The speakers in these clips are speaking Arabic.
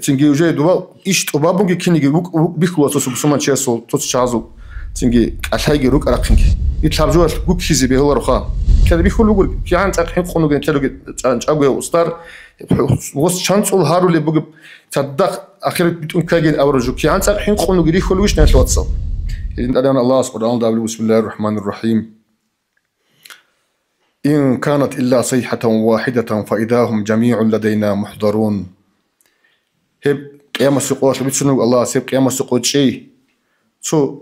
تنجي وجاي دوا إيش تبابونجي كينيجي بيخلوا تصوب سما تشاسو تصشازو تنجي الحاجة روك أرقينك يتلعبوا بوك كيزي بيهلا رخا كذا بيخلوا يقول كي عن تأخين خونو جن كذا أجوا وستار وست شانس الهارو اللي بوج تصدق آخر بتكون كاجين أورجو كي عن تأخين خونو جري خلوش ناس واتساب إذن أدعنا الله سبحانه وتعالى بسم الله الرحمن الرحيم إن كانت إلا صيحة واحدة فإذا هم جميع لدينا محضرون هب قيام السقوط بتسنو الله سيب قيام السقوط شيء سو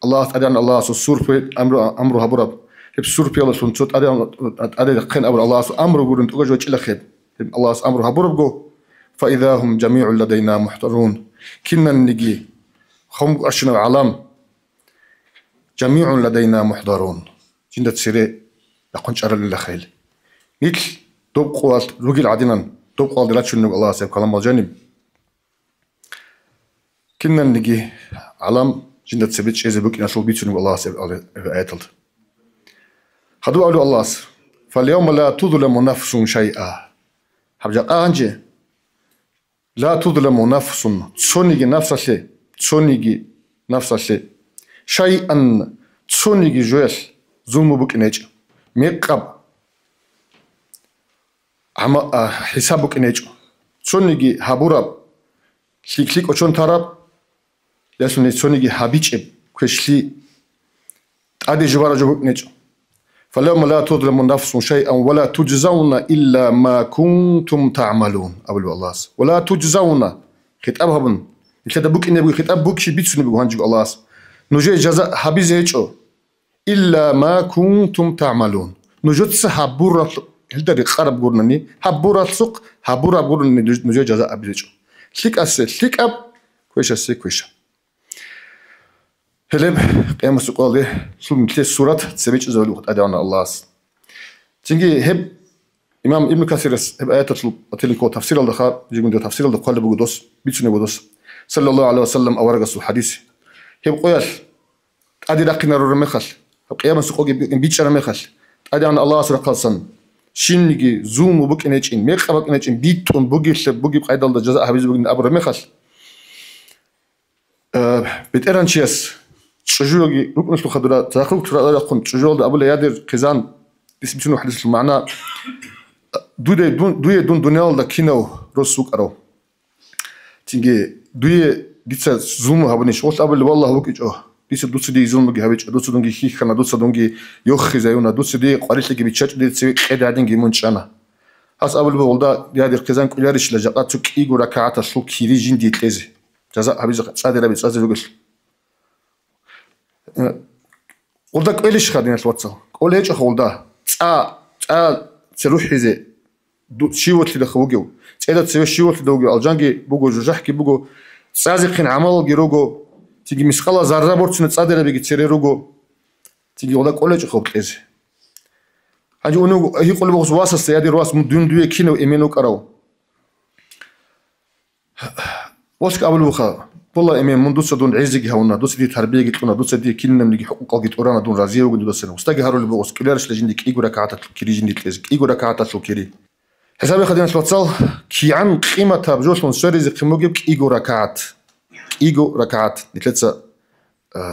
الله أدعنا الله سو سور في أمره هبرب هب سور في الله سون سوت أدعنا قين أمر الله سو أمره قرن توجه إلى خير الله سو أمره هبرب جو فإذا هم جميع لدينا محضرون كنا نجي خم أشنا علام جميع لدينا محضرون جندت سيرة يكون شر للخيل مثل دوب قوات رجل عدنا دوب قوات لا تشنو الله سيب كلام الجانب كنا نجي علام جندت سبيت شيء زبوك نشوف بيتشنو الله سيب آياتل خدوا على الله فاليوم لا تظلم نفس شيئا حبجا أنجي لا تظلم نفس تسونيجي نفس الشيء تسونيجي نفس الشيء شيئا تسونيجي جويل ظلم بك نيجي ميقب عما حسابك نيجو تسونيجي هابوراب شيك أشون تراب لسوني تسونيجي هابيتشب كشلي أدي جبارة جبوك نيجو فاليوم لا تظلم نفس شيئا ولا تجزون إلا ما كنتم تعملون أقول الله ولا تجزون خطابها بن كده بوك إنبوي خطاب بوك شي بيتسوني بوهانجو الله نجي جزاء هابيز هيجو إلا ما كنتم تعملون نجد هابورة هل قرب قرنني هابورة سوق هابورة قرن نجد جزاء أبيجو شيك أسل شيك أب كويش أسل كويش هلب قيام السؤال ده شو مثل سورة تسبيج زولو أدعونا الله تيجي هب إمام ابن كثير هب آيات تلقوا تفسير الدخار يجون ده تفسير الدخار بقدوس بيتشني بقدوس صلى الله عليه وسلم أو رجس الحديث هب قياش أدي لقينا الرمخل قيام السقوط بيتشنا مخل أدعنا الله سر قصن شينجي زوم وبك إنجين ميخ بك إنجين بيتون بوجيش بوجي بقيد الله جزاء حبيز بوجي أبر مخل بتأرن شيس شجوعي ركن شلو خدرة تأخذ ترى يكون شجوع ده أبو ليادر خزان اسم شنو حدث المعنى دون دنيا ده كينو رسوك أرو تيجي ديتس زوم هبنيش وش أبو والله هو كيجوه ديس دوس دي زوم بجهبش دوس دونجي خيخنا دوس دونجي يخ زيونا دوس دي قارش لقي بيتشات دي تسوي قيد عادين جيمونش أنا هس أول بولدا يادر خزان كلارش لجقات سك إيجو ركعات سلوك كيري جين دي تلزي جزاء حبيز صادر بيت صادر يقول ولدك إيش خدينا الواتساب قول هيك خولدا تروح هذي شيوت اللي خوجو تقدر تسوي شيوت اللي دوجو الجانجي بوجو جحكي بوجو سازقين عمل جروجو تيجي مسخلة زارة بورتشنا تصادر بيجي تسير روجو تيجي ولدك قول هيك خوب تلزي هاجي أنو هي قول بوجو واسس سيادي رواس مدون دوي كينو إيمانو كراو واسك قبل بخا والله إمام من دوس دون عزق هونا دوس دي تربية جتونا دوس دي كلنا من حقوق جت أورانا دون رازيه وجد دوسنا واستجى هارو اللي بوس كلارش لجندك إيجو ركعات كيري جندي تلزق إيجو ركعات كيري حسابي خدينا شوتصل كي عن قيمتها بجوش من سوري قيمة جيب إيجو ركعات نتلتسا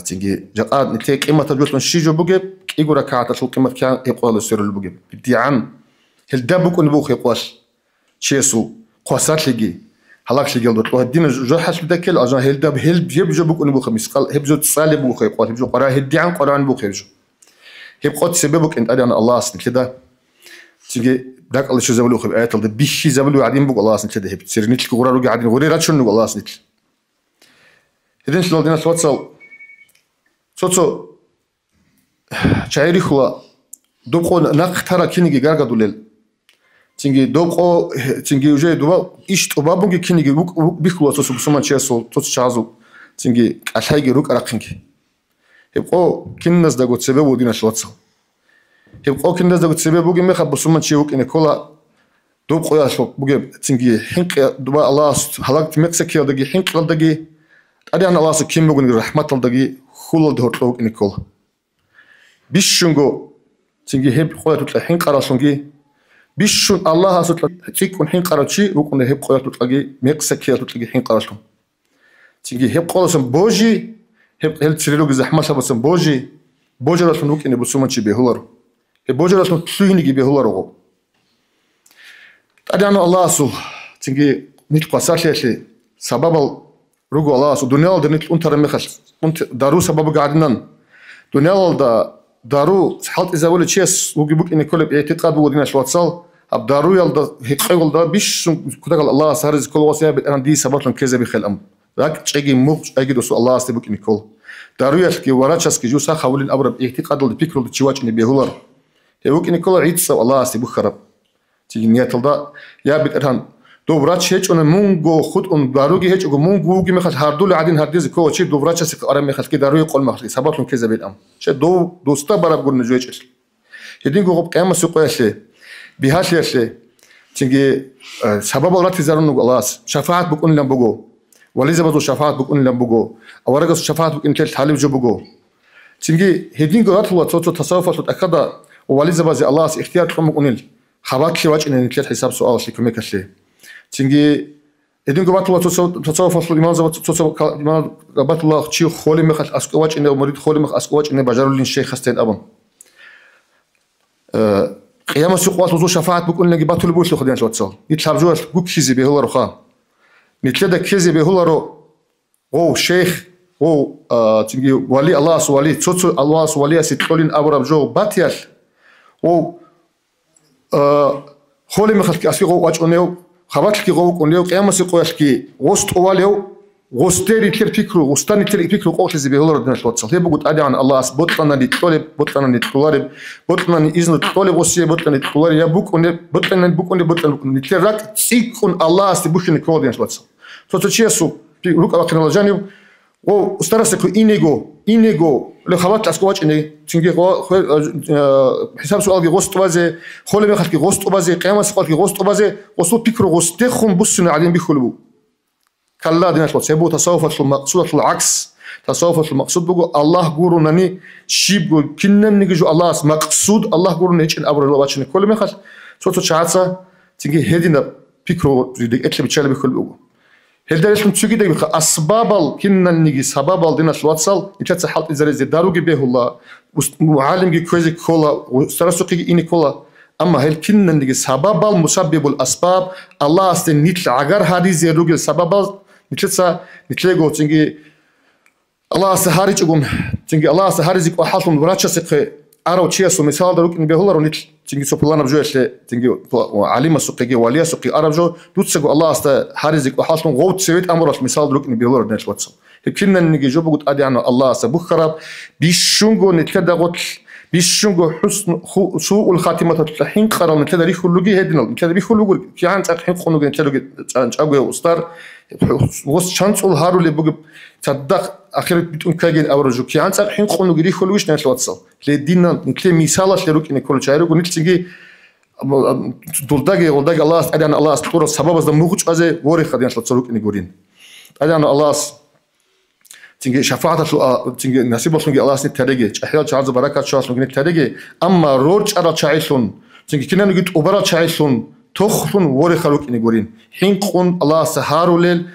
تيجي جقاد نتلاقي قيمتها بجوش من شيجو بوجب إيجو ركعات شو قيمة كان يقول السر اللي بوجب بدي عن هل دابوك ونبوخ يقواش شيسو قواسات لجي هلاك لجي الدكتور وهدينا جرحش بدكل أجان هل داب هل بيجو بوك ونبوخ مسقال هبجو تصالي بوخ يقواش هبجو قرا هدي عن قران بوخ يبجو هبقات سببك أنت أدي أنا الله أصلا كده تيجي داك الله شو زبلوخ بآيات الله بيشي زبلو قاعدين بوك الله أصلا كده هب تصير نتلك غرار وقاعدين غريرات شنو الله أصلا نتل إذن شلون دينا صوتصو شاعري خلا دوبقو نقترا كينيجي غارغا دولل تيجي دوبقو تيجي وجاي دوبا إيش تبابونجي كينيجي بيخلوا تصوب سما تشاسو تصشازو تيجي الحاجة روك أرقينك هبقو كناس داقو تسبب ودينا شلوتصو هبقو كناس داقو تسبب بوجي مخبو سما تشيوك إن كولا دوبقو يا شلوك بوجي تيجي حنق دوبا الله هلاك مكسك يا دقي حنق دقي أدي أنا الله سكيم بوجي رحمة دقي خلول دهورتلوك إن كولا بيشونجو تيجي هب خويا تطلع حنق راسونجي بيشون الله أصلا تيكون حين قراتشي وكون هيب قراتو تلاقي ميقسكيا تلاقي حين قراتهم تيجي هيب قراتهم بوجي هيب هل تسيرلو زحمة سبسم بوجي راسون نوك إني بسومنشي بيهولر هيب بوجي راسون تلويني بيهولر أدي أنا الله أصلا تيجي نيت قاساتلي سبب روجو الله أصلا دنيا ده نيت أنت رميخش أنت دارو سبب قاعدين دنيا ده دارو حالت إذا ولا شيء وجبك إن كل اعتقاد بودينا شو تصل أب دارو يلدا هيك يقول ده بيش كده قال الله سهرز كل وصية أنا دي سبب لهم كذا بخل أم ذاك تيجي مخ أجد وسو الله استبك إن كل دارو يحكي وراتشس كي جوسا خول الأبرب اعتقاد اللي بيكرو بتشواج إن بيهولر يبوك إن كل عيد سو الله استبك خرب تيجي نيات الله يا بترهن دوبراتش هيك أنا مونجو خد أن داروجي هيك أقول مونجو جي مخل هاردول عادين هارديز كوا شيء دوبراتش سك أرم مخل كده دارو يقول مخل سبب لهم كذا بالأم شيء دوستا برا بقول نجويش يدين جو قيام سوق يشلي بهاش يشلي تيجي سبب الله تزارون الله شفاعة بكون لهم بقو وليز بدو شفاعة بكون لهم بقو أو رجس شفاعة بكون كل حالي جو بقو تيجي هدين جو راتوا توتو تصرفات تأكد وليز بزي الله اختيار كم بكونيل خباك شيء واجد إن نتلات حساب سؤال شيء كم كشلي تيجي إذن قبض الله تصرف الإيمان زبط تصرف الإيمان قبض الله شيء خالي مخ أسكواج إنه مريض خالي مخ أسكواج إنه بجروا لين شيء خستين أبن قيام السوق واتوزو شفاعة بكون لقي بطل بوش لخدين شو تصل يطلع جوال بوك كيزي بهولا رخا نتلدا كيزي بهولا رو أو شيخ أو تيجي ولي الله سوالي تصو الله سوالي ستقولين أبرب جو باتيال أو خالي مخ أسكواج إنه خبرت كي غوك ونيو قيام سيقوش كي غوست أوليو غوستيري تير فكرو غوستاني تير فكرو قوش زي بيهولر دنا شلوت صل هي بقول أدي عن الله بطلنا نتطلب بطلنا نتطلب بطلنا إذن تطلب وصية بطلنا نتطلب يا بوك وني بطلنا بوك وني بطلنا نتطلب راك سيكون الله استبوش نكود دنا شلوت صل تشي سو روك أكنال جانيو و استرسكو إنيجو لخبرت أسكواج إني تيجي حساب سؤال غوست بازه خاله مخل كي غوست بازه قيام سؤال كي غوست بازه وصو بيكرو غوست خم بسنا عليهم بيخلبو كلا دينا شلون سيبو تصوف المقصود العكس تصوف المقصود بقول الله قولوا نني شيب قول كنا نيجي الله مقصود الله قولوا نيجي الأمر اللي باتشني كل مخل صوت شعاتة تيجي هدينا بيكرو يدك أكل بتشال بيخلبو هل ده لازم تيجي ده أسباب كنا نيجي سبب دينا شلون تصل يتحس حالة إزاي داروجي به الله وعالم جي كويس كولا وسترسوقي إني كولا أما هل كنا نيجي سبب المسبب الأسباب الله استنيت عجر هذه زي روجل سبب نتلقى تيجي الله استهارج يقوم تيجي الله استهارج يقوم حالهم وراتش سق أرو تشيسو مثال دروك إن بيهولا رونيت تيجي سبحان بجوش تيجي عليم سقي وليا سقي أربجو دوتسقو الله استهارج يقوم حالهم غوت سويت أمرش مثال دروك إن بيهولا رونيت واتسو كنا نيجي جو بقول أدي عن الله سبخرب بيشونغو نتكدا قتل بيشونغو حسن سوء الخاتمة الحين قرر نتكدا ريخو لوجي هدنا نتكدا ريخو لوجي في عن تحين خونو نتكدا أجوا وستار وست شانس الهارو اللي بقول تصدق أخيرا بتقول كاجين أورجو في عن تحين خونو ريخو لوجي نتكدا واتسال لدينا نتكلم مثال لروك إن كل شيء روك نتكلم دولداجي الله أدي عن الله استطور السبب هذا موجود أزاي وري خدينا شلون إن جورين أدي عن الله تيجي شفاعة تيجي نصيب لهم الله سنت تريجي أحيانا شعار بركة شخص لهم تريجي أما روج أرى شعيشون تيجي كنا نقول أبرة شعيشون تخلون وري خلوك إني قرين حين قون الله سهارو ليل